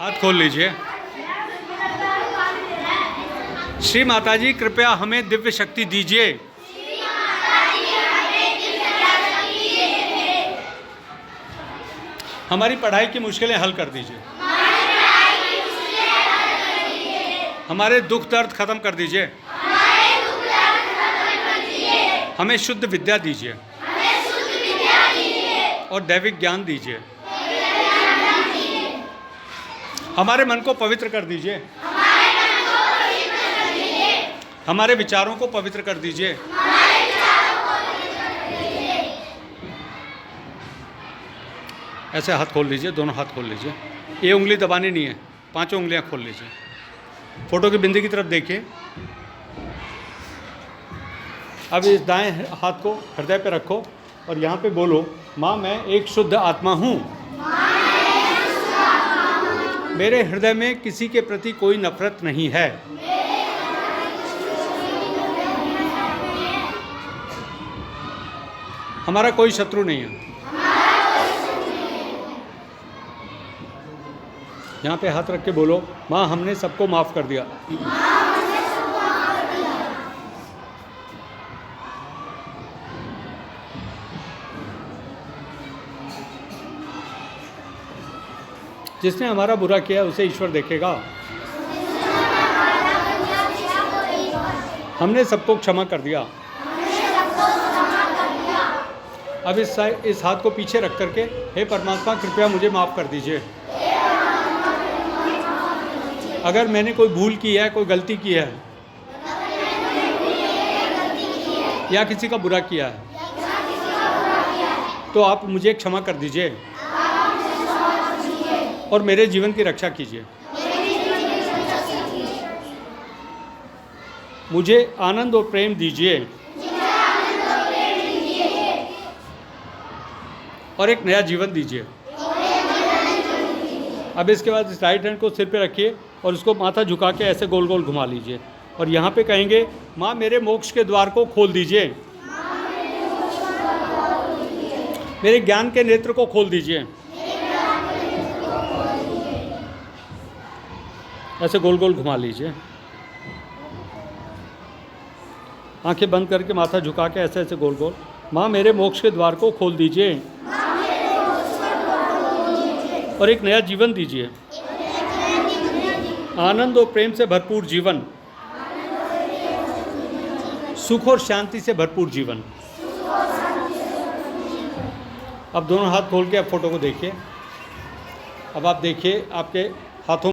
हाथ खोल लीजिए। श्री माता जी कृपया हमें दिव्य शक्ति दीजिए। हमारी पढ़ाई की मुश्किलें हल कर दीजिए। हमारे दुख दर्द खत्म कर दीजिए। हमें शुद्ध विद्या दीजिए और दैविक ज्ञान दीजिए। हमारे मन को पवित्र कर दीजिए। हमारे विचारों को पवित्र कर दीजिए। ऐसे हाथ खोल लीजिए, दोनों हाथ खोल लीजिए। ये उंगली दबानी नहीं है, पांचों उंगलियां खोल लीजिए। फोटो की बिंदी की तरफ देखिए। अब इस दाएं हाथ को हृदय पे रखो और यहाँ पे बोलो, माँ मैं एक शुद्ध आत्मा हूँ। मेरे हृदय में किसी के प्रति कोई नफरत नहीं है। हमारा कोई शत्रु नहीं है। यहाँ पे हाथ रख के बोलो, माँ हमने सबको माफ़ कर दिया। जिसने हमारा बुरा किया उसे ईश्वर देखेगा। हमने सबको क्षमा कर दिया। अब इस हाथ को पीछे रख करके, हे परमात्मा कृपया मुझे माफ़ कर दीजिए। अगर मैंने कोई भूल की है, कोई गलती की है या किसी का बुरा किया है तो आप मुझे क्षमा कर दीजिए और मेरे जीवन की रक्षा कीजिए। मुझे आनंद और प्रेम दीजिए और एक नया जीवन दीजिए। अब इसके बाद इस राइट हैंड को सिर पे रखिए और उसको माथा झुका के ऐसे गोल गोल घुमा लीजिए और यहाँ पे कहेंगे, माँ मेरे मोक्ष के द्वार को खोल दीजिए। मेरे ज्ञान के नेत्र को खोल दीजिए। ऐसे गोल गोल घुमा लीजिए। आंखें बंद करके माथा झुका के ऐसे ऐसे गोल गोल, माँ मेरे मोक्ष के द्वार को खोल दीजिए और एक नया जीवन दीजिए। आनंद और प्रेम से भरपूर जीवन, सुख और शांति से भरपूर जीवन। अब दोनों हाथ खोल के आप फोटो को देखिए। अब आप देखिए आपके हाथों